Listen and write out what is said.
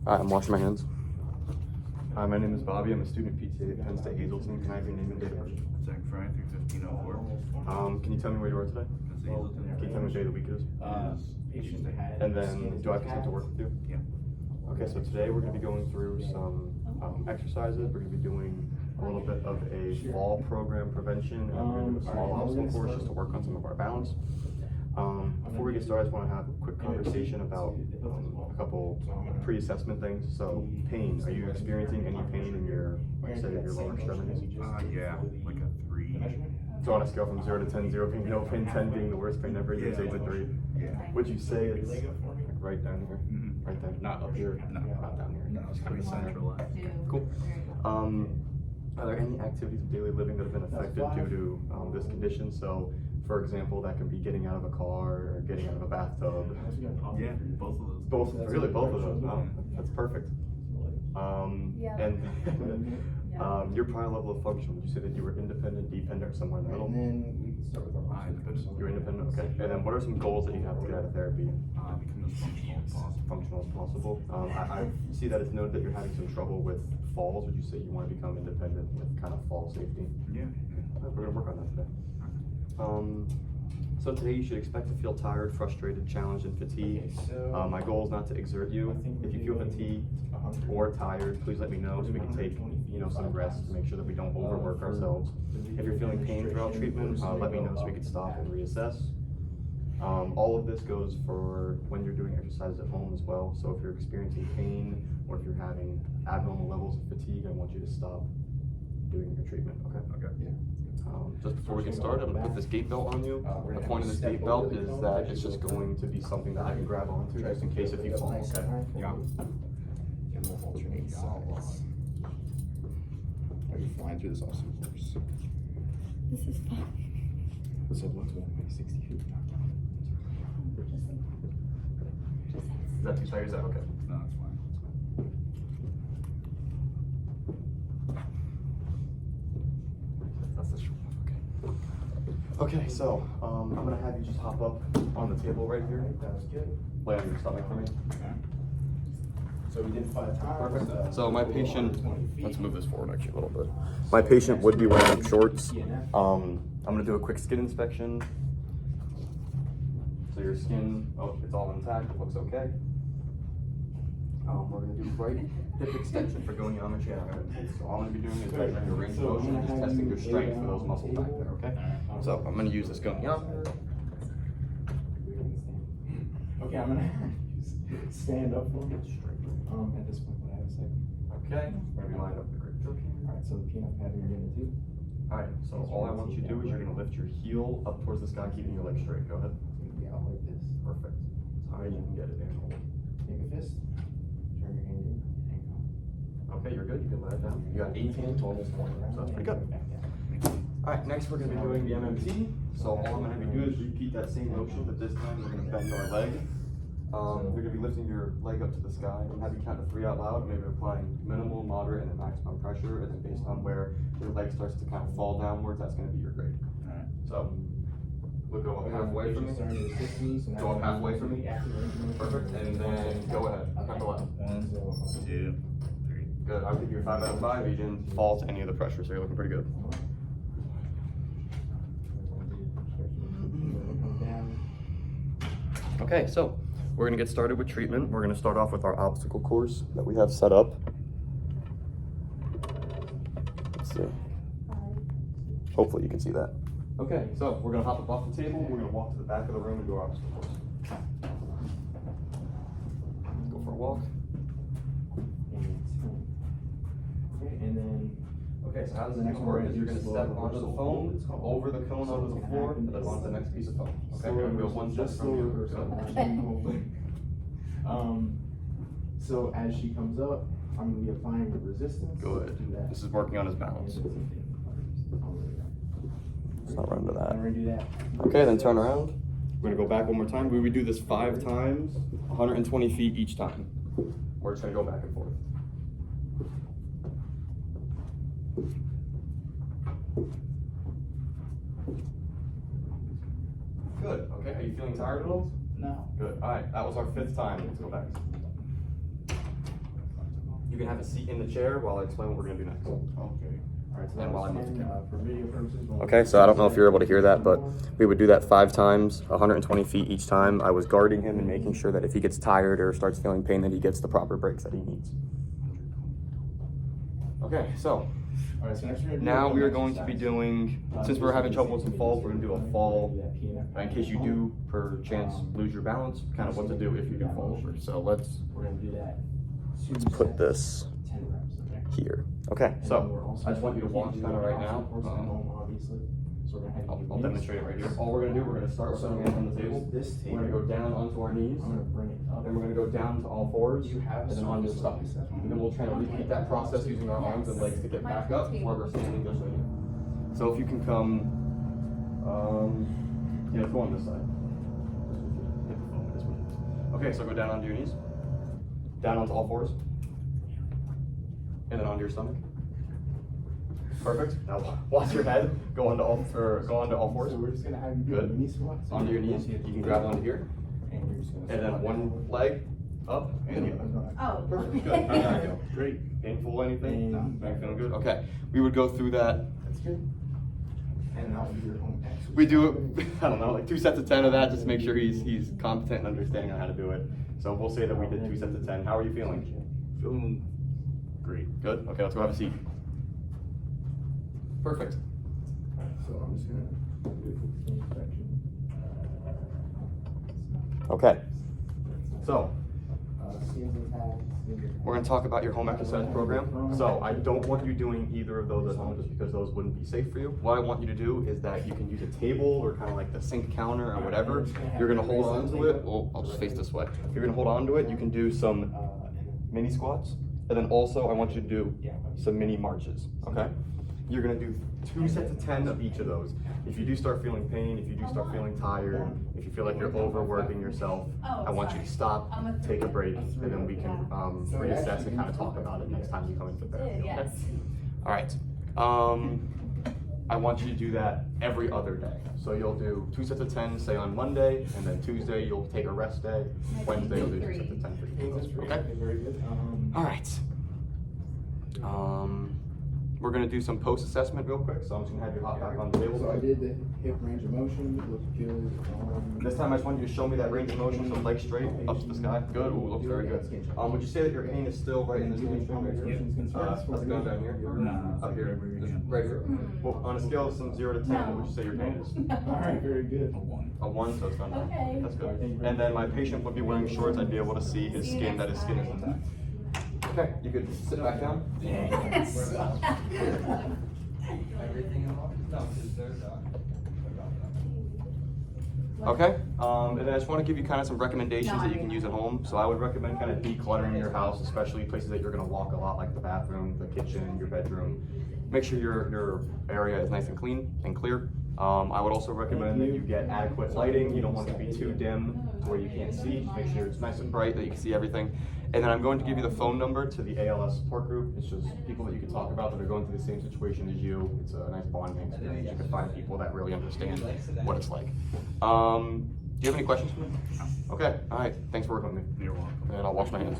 I'm washing my hands. Hi, my name is Bobby. I'm a student PTA at Penn State Hazelton. Can I have your name and date of birth? Zach Fry, 31504. Can you tell me where you are today? That's Hazelton. Can you tell me what day of the week it is? Tuesday. And then, do I consent to work with you? Yeah. Okay, so today we're going to be going through some exercises. We're going to be doing a little bit of a fall program prevention, and we're going to do a small obstacle course just to work on some of our balance. Before we get started, I just want to have a quick conversation about a couple pre-assessment things. So, pain. Are you experiencing any pain in your, like, say, your lower extremities? Yeah, like a 3. So on a scale from 0 to 10, 0 being no pain, 10 being the worst pain ever, you'd say it's a 3. Yeah. Would you say it's like right down here? Mm-hmm. Right there? Not up here? No. Not down here? No, it's pretty centralized. Cool. Are there any activities of daily living that have been affected due to this condition? So, for example, that can be getting out of a car or getting out of a bathtub. Yeah, both of those. Both of those. Wow, that's perfect. And your prior level of function, would you say that you were independent, dependent, or somewhere in the middle? And then we can start with our Independent. You're independent, okay. And then what are some goals that you have to get out of therapy? Become as functional as possible. I see that it's noted that you're having some trouble with falls. Would you say you want to become independent with kind of fall safety? Yeah. We're going to work on that today. So today you should expect to feel tired, frustrated, challenged, and fatigued. My goal is not to exert you. If you feel fatigued or tired, please let me know so we can take some rest to make sure that we don't overwork ourselves. If you're feeling pain throughout treatment, let me know so we can stop and reassess. All of this goes for when you're doing exercises at home as well. So if you're experiencing pain or if you're having abnormal levels of fatigue, I want you to stop doing your treatment, okay? Okay. Yeah. Just before we get started, I'm gonna put this gate belt on you. The point of this gate belt is that it's just going to be something that I can grab onto just in case if you fall, okay? Yeah. And we'll alternate sides. Are you flying through this obstacle course? This is fun. So what's going to be 60 feet? Is that too tight? Is that okay? No, it's fine. That's the short one, okay. Okay, so I'm gonna have you just hop up on the table right here. That was good. Lay on your stomach for me. Okay. So we did 5 times. Perfect. So my patient, let's move this forward actually a little bit. My patient would be wearing shorts. I'm gonna do a quick skin inspection. So your skin, it's all intact, it looks okay. We're gonna do right hip extension for goniometry. So all I'm gonna be doing is measuring your range of motion and just testing your strength for those muscles back there, okay? So I'm gonna use this goniometer. Okay, I'm gonna stand up for me. At this point, what I have to say. Okay, we're gonna be lined up the great joke here. Alright, so the peanut pattern you're gonna do. Alright, so all I want you to do is you're gonna lift your heel up towards the sky, keeping your leg straight. Go ahead. It's gonna be out like this. Perfect. As high as you can get it there. Take a fist. Turn your hand in. And go. Okay, you're good. You can let it down. You got 18 total, so that's pretty good. Alright, next we're gonna be doing the MMT. So all I'm gonna have you do is repeat that same motion, but this time we're gonna bend our leg. You're gonna be lifting your leg up to the sky and have you count to 3 out loud, maybe applying minimal, moderate, and then maximum pressure, and then based on where your leg starts to kind of fall downwards, that's gonna be your grade. Alright. So, we'll go up halfway from me. Go up halfway from me. Perfect, and then go ahead, count to 11. 1, 2, 3. Good, I'll give you a 5 out of 5, you didn't fall to any of the pressure, so you're looking pretty good. Okay, so we're gonna get started with treatment. We're gonna start off with our obstacle course that we have set up. Let's see. Hopefully you can see that. Okay, so we're gonna hop up off the table. We're gonna walk to the back of the room and do our obstacle course. Go for a walk. Okay, and then. Okay, so how does the next work is you're gonna step onto the foam, over the cone onto the floor, and then onto the next piece of foam. Okay, we're gonna go one step from you. So as she comes up, I'm gonna be applying resistance. Good. Do that. This is working on his balance. Let's not run into that. I'm gonna do that. Okay, then turn around. We're gonna go back one more time. We would do this 5 times, 120 feet each time. We're just gonna go back and forth. Good, okay, are you feeling tired at all? No. Good, all right, that was our 5th time. Let's go back. You can have a seat in the chair while I explain what we're gonna do next. Okay. Alright, so then while I move the camera. For video purposes. Okay, so I don't know if you're able to hear that, but we would do that 5 times, 120 feet each time. I was guarding him and making sure that if he gets tired or starts feeling pain, that he gets the proper breaks that he needs. Okay, so Alright, so next we're gonna do now a we are home going to be exercise. doing, since we're having trouble with some falls, we're gonna do a fall, in case you do, per chance, lose your balance, kind of what to do if you do fall over. So let's We're gonna do that. put this 10 reps, okay? here. Okay, And then so we're also I just want you to watch do kind of right now. obstacles at home, obviously. So we're gonna have you do I'll knees, demonstrate it right here. All we're gonna do, we're gonna start with our hands on the table. This We're gonna go down onto our knees, I'm gonna bring it up. then we're gonna go down to all fours, You have and then onto the stomach. And then we'll try to repeat that process using our arms and legs to get back up while we're standing this way. So if you can come, yeah, let's go on this side. Hit the foam, it is what it is. Okay, so go down onto your knees, down onto all fours, and then onto your stomach. Perfect. Now watch your head. Go onto all fours. So we're just gonna have you do Good. a knee squat. So Onto your knees. You can grab onto here, And you're just gonna and then squat one down. leg up and the other. Oh. Perfect. Good. There you go. Great. Painful? Anything? And- Are you feeling good? Okay. We would go through that. That's good. And now do your home exercise. We do it. I don't know, like 2 sets of 10 of that, just to make sure he's competent and understanding on how to do it. So we'll say that we did 2 sets of 10. How are you feeling? Feeling great. Good. Okay. Let's go have a seat. Perfect. So I'm just gonna do a quick section. Okay. So Skins intact. we're going to talk about your home exercise program. So I don't want you doing either of those at home just because those wouldn't be safe for you. What I want you to do is that you can use a table or kind of like the sink counter or whatever. You're going to hold on to it. Well, I'll just face this way. You're going to hold on to it. You can do some mini squats. And then also I want you to do some mini marches, okay? You're gonna do 2 sets of 10 of each of those. If you do start feeling pain, if you do start feeling tired, if you feel like you're overworking yourself, I want you to stop, take a break, and then we can reassess and kind of talk about it next time you come in for therapy, okay? Yes. All right. I want you to do that every other day. So you'll do 2 sets of 10, say on Monday, and then Tuesday you'll take a rest day. Wednesday you'll do 2 sets of 10 for you. Okay? Very good. All right. We're gonna do some post-assessment real quick, so I'm just gonna have you hop back on the table. So I did the hip range of motion, it looked good. This time I just want you to show me that range of motion, so legs straight, up to the sky. Good, ooh, looks very good. Would you say that your pain is still right in this hamstring right here? Has it gone down here? Nah. Up here? Just right here? Well, on a scale of from 0 to 10, what would you say your pain is? Alright, very good. A 1, so it's gone down. Okay. That's good. And then my patient would be wearing shorts, I'd be able to see his skin, that his skin is intact. Okay, you could sit back down. Yes. Okay, and then I just want to give you kind of some recommendations that you can use at home. So I would recommend kind of decluttering your house, especially places that you're going to walk a lot, like the bathroom, the kitchen, your bedroom. Make sure your area is nice and clean and clear. I would also recommend that you get adequate lighting. You don't want it to be too dim to where you can't see. Make sure it's nice and bright that you can see everything. And then I'm going to give you the phone number to the ALS support group. It's just people that you can talk about that are going through the same situation as you. It's a nice bonding experience. You can find people that really understand what it's like. Do you have any questions for me? Okay, all right. Thanks for working with me. You're welcome. And I'll wash my hands.